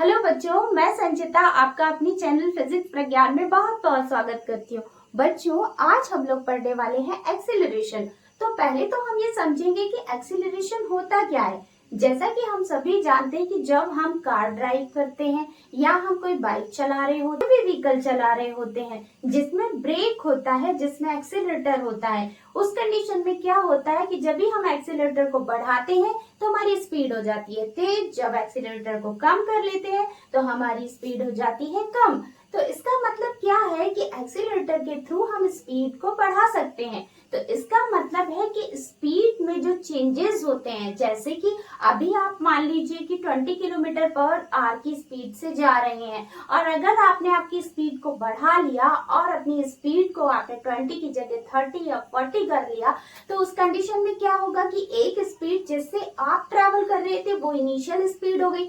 Hello बच्चों, मैं संचिता आपका अपनी चैनल फिजिक्स प्रज्ञान में बहुत बहुत स्वागत करती हूँ। बच्चों, आज हम लोग पढ़ने वाले हैं एक्सीलरेशन। तो पहले तो हम ये समझेंगे कि एक्सीलरेशन होता क्या है। जैसा कि हम सभी जानते हैं कि जब हम कार ड्राइव करते हैं या हम कोई बाइक चला रहे होते हैं, व्हीकल चला रहे होते हैं जिसमें ब्रेक होता है, जिसमें एक्सीलरेटर होता है, उस कंडीशन में क्या होता है कि जब भी हम एक्सीलरेटर को बढ़ाते हैं तो हमारी स्पीड हो जाती है तेज, जब एक्सीलरेटर को कम कर लेते हैं तो हमारी स्पीड हो जाती है कम। तो इसका मतलब क्या है कि एक्सीलरेटर के थ्रू हम स्पीड को बढ़ा सकते हैं। तो इसका मतलब है कि स्पीड में जो चेंजेस होते हैं, जैसे कि अभी आप मान लीजिए कि 20 किलोमीटर पर आवर की स्पीड से जा रहे हैं और अगर आपने आपकी स्पीड को बढ़ा लिया और अपनी स्पीड को आपने 20 की जगह 30 या 40 कर लिया, तो उस कंडीशन में क्या होगा कि एक स्पीड जिससे आप ट्रेवल कर रहे थे वो इनिशियल स्पीड हो गई,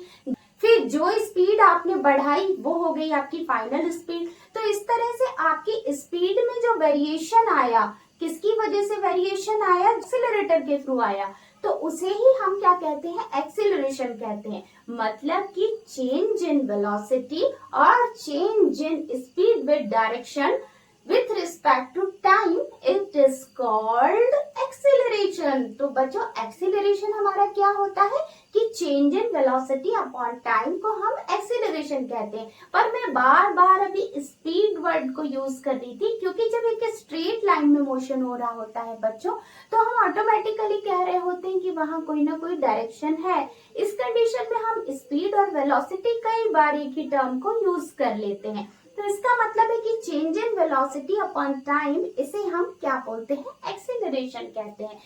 फिर जो स्पीड आपने बढ़ाई वो हो गई आपकी फाइनल स्पीड। तो इस तरह से आपकी स्पीड में जो वेरिएशन आया, किसकी वजह से वेरिएशन आया? एक्सीलरेटर के थ्रू आया। तो उसे ही हम क्या कहते हैं? एक्सीलरेशन कहते हैं। मतलब कि चेंज इन वेलोसिटी और change in speed with direction with respect to time, it is called acceleration। तो बच्चों, एक्सीलरेशन हमारा क्या होता है कि change in velocity upon time को हम एक्सीलरेशन कहते हैं। पर मैं बार बार अभी स्पीड वर्ड को यूज कर रही थी क्योंकि जब एक स्ट्रेट लाइन में मोशन हो रहा होता है बच्चों, तो हम ऑटोमेटिकली कह रहे होते हैं कि वहां कोई ना कोई डायरेक्शन है। इस कंडीशन में हम स्पीड और वेलोसिटी कई बार एक ही टर्म को यूज कर लेते हैं। तो इसका मतलब है कि change in velocity upon time, इसे हम क्या बोलते हैं? एक्सीलरेशन कहते हैं।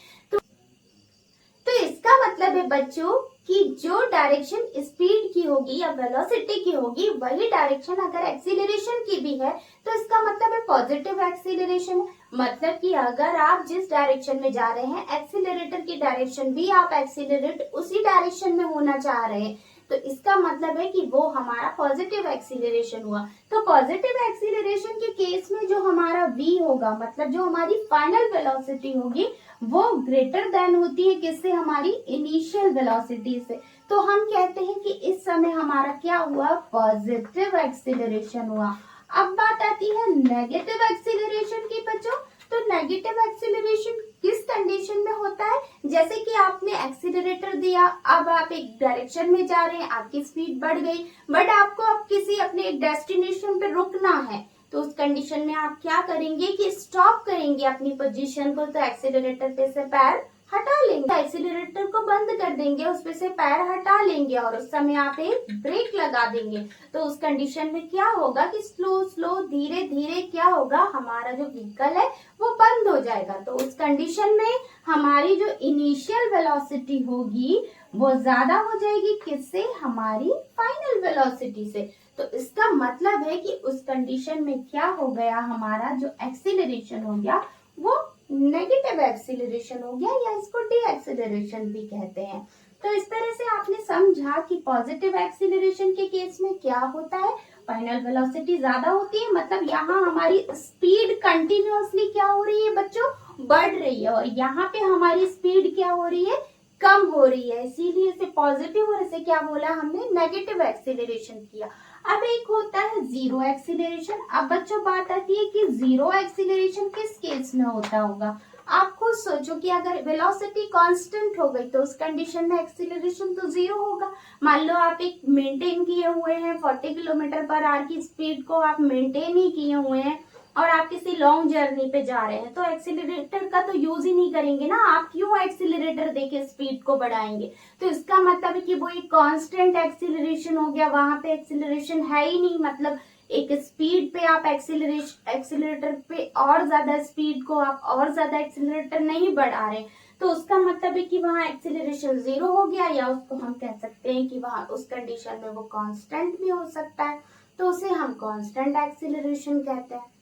तो इसका मतलब है बच्चों कि जो डायरेक्शन स्पीड की होगी या वेलोसिटी की होगी, वही डायरेक्शन अगर एक्सीलरेशन की भी है तो इसका मतलब है पॉजिटिव एक्सीलरेशन है। मतलब कि अगर आप जिस डायरेक्शन में जा रहे हैं, एक्सीलरेटर की डायरेक्शन भी आप एक्सीलरेट उसी डायरेक्शन में होना चाह रहे हैं, तो इसका मतलब है कि वो हमारा पॉजिटिव एक्सीलरेशन हुआ। तो पॉजिटिव एक्सीलरेशन के केस में जो हमारा v होगा, मतलब जो हमारी फाइनल वेलोसिटी होगी, वो ग्रेटर देन होती है किससे? हमारी इनिशियल वेलोसिटी से। तो हम कहते हैं कि इस समय हमारा क्या हुआ? पॉजिटिव एक्सीलरेशन हुआ। अब बात आती है नेगेटिव एक्सीलरेशन की बच्चों। तो नेगेटिव एक्सीलरेशन किस कंडीशन में होता है? जैसे कि आपने एक्सीलरेटर दिया, अब आप एक डायरेक्शन में जा रहे हैं, आपकी स्पीड बढ़ गई, बट आपको अब किसी अपने एक डेस्टिनेशन पे रुकना है, तो उस कंडीशन में आप क्या करेंगे कि स्टॉप करेंगे अपनी पोजीशन को। तो एक्सीलरेटर पे से पैर हटा लेंगे, एक्सीलरेटर को बंद कर देंगे, उस पे से पैर हटा लेंगे और उस समय आप एक ब्रेक लगा देंगे। तो उस कंडीशन में क्या होगा कि स्लो स्लो धीरे धीरे क्या होगा, हमारा जो व्हीकल है वो बंद हो जाएगा। तो उस कंडीशन में हमारी जो इनिशियल वेलोसिटी होगी वो ज्यादा हो जाएगी किससे? हमारी फाइनल वेलोसिटी से। तो इसका मतलब है कि उस कंडीशन में क्या हो गया, हमारा जो एक्सीलरेशन हो गया वो नेगेटिव एक्सीलरेशन हो गया, या इसको डी एक्सीलरेशन भी कहते हैं। तो इस तरह से आपने समझा कि पॉजिटिव एक्सीलरेशन के केस में क्या होता है, फाइनल वेलोसिटी ज्यादा होती है, मतलब यहाँ हमारी स्पीड कंटिन्यूअसली क्या हो रही है बच्चों? बढ़ रही है, और यहाँ पे हमारी स्पीड क्या हो रही है? कम हो रही है। इसीलिए इसे पॉजिटिव और इसे क्या बोला हमने? नेगेटिव एक्सीलरेशन किया। अब एक होता है जीरो एक्सीलरेशन। अब बच्चों बात आती है कि जीरो एक्सीलरेशन किस केस में होता होगा। आप खुद सोचो कि अगर वेलोसिटी कांस्टेंट हो गई तो उस कंडीशन में एक्सीलरेशन तो जीरो होगा। मान लो आप एक मेंटेन किए हुए हैं 40 किलोमीटर पर आवर की स्पीड को आप मेंटेन ही किए हुए हैं और आप किसी लॉन्ग जर्नी पे जा रहे हैं, तो एक्सीलरेटर का तो यूज ही नहीं करेंगे ना, आप क्यों एक्सीलरेटर देके स्पीड को बढ़ाएंगे? तो इसका मतलब है कि वो एक कांस्टेंट एक्सीलरेशन हो गया, वहां पे एक्सीलरेशन है ही नहीं। मतलब एक स्पीड पे आप एक्सीलरेटर पे और ज्यादा स्पीड को आप और ज्यादा एक्सीलरेटर नहीं बढ़ा रहे, तो उसका मतलब है कि वहां एक्सीलरेशन जीरो हो गया, या उसको हम कह सकते हैं कि वहां उस कंडीशन में वो कांस्टेंट भी हो सकता है, तो उसे हम कांस्टेंट एक्सीलरेशन कहते हैं।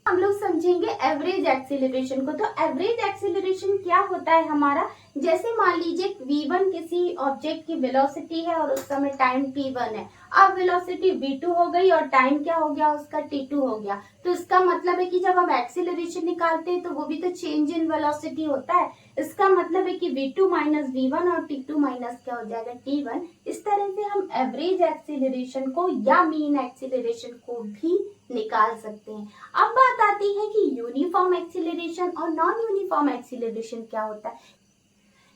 हम लोग समझेंगे एवरेज एक्सीलरेशन को। तो एवरेज एक्सीलरेशन क्या होता है हमारा? जैसे मान लीजिए v1 किसी ऑब्जेक्ट की वेलोसिटी है और उस समय टाइम t1 है, अब वेलोसिटी v2 हो गई और टाइम क्या हो गया उसका? t2 हो गया। तो इसका मतलब है कि जब हम एक्सीलरेशन निकालते हैं तो वो भी तो चेंज इन वेलोसिटी होता है। इसका मतलब है कि v2 माइनस v1 और t2 माइनस क्या हो जाएगा t1। इस तरह से हम एवरेज एक्सीलरेशन को या मीन एक्सीलरेशन को भी निकाल सकते हैं। अब बात आती है कि यूनिफॉर्म एक्सीलरेशन और नॉन यूनिफॉर्म एक्सीलरेशन क्या होता है।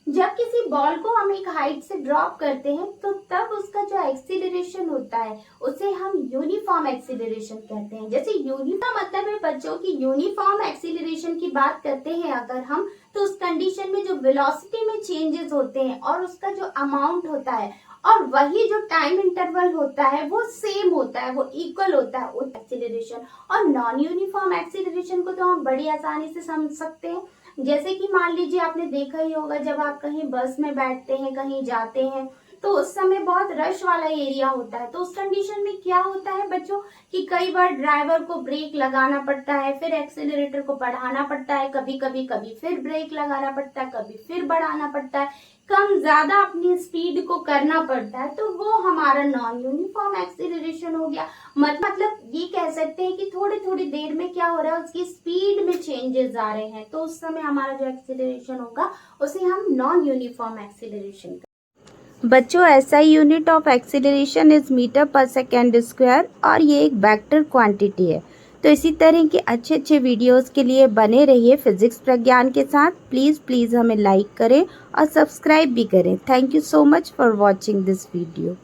जब किसी बॉल को हम एक हाइट से ड्रॉप करते हैं तो तब उसका जो एक्सीलरेशन होता है उसे हम यूनिफॉर्म एक्सीलरेशन कहते हैं। जैसे यूनिफॉर्म मतलब है बच्चों की यूनिफॉर्म एक्सीलरेशन की बात करते हैं अगर हम, तो उस कंडीशन में जो वेलोसिटी में चेंजेस होते हैं और उसका जो अमाउंट होता है और वही जो टाइम इंटरवल होता है वो सेम होता है, वो इक्वल होता है उस एक्सीलरेशन। और नॉन यूनिफॉर्म एक्सीलरेशन को तो हम बड़ी आसानी से समझ सकते हैं। जैसे कि मान लीजिए आपने देखा ही होगा जब आप कहीं बस में बैठते हैं, कहीं जाते हैं, तो उस समय बहुत रश वाला एरिया होता है। तो उस कंडीशन में क्या होता है बच्चों कि कई बार ड्राइवर को ब्रेक लगाना पड़ता है, फिर एक्सेलरेटर को बढ़ाना पड़ता है, कभी कभी फिर ब्रेक लगाना पड़ता है, कभी फिर बढ़ाना पड़ता है, कम ज्यादा अपनी स्पीड को करना पड़ता है। तो वो हमारा नॉन यूनिफॉर्म एक्सीलरेशन हो गया। मतलब ये कह सकते हैं कि थोड़ी थोड़ी देर में क्या हो रहा है, उसकी स्पीड में चेंजेस आ रहे हैं, तो उस समय हमारा जो एक्सीलरेशन होगा उसे हम नॉन यूनिफॉर्म एक्सीलरेशन। बच्चों SI unit of acceleration is metre per second square और ये एक वेक्टर क्वांटिटी है। तो इसी तरह के अच्छे अच्छे वीडियोस के लिए बने रहिए फिजिक्स प्रज्ञान के साथ। प्लीज़ हमें लाइक करें और सब्सक्राइब भी करें। Thank you so much for watching this video.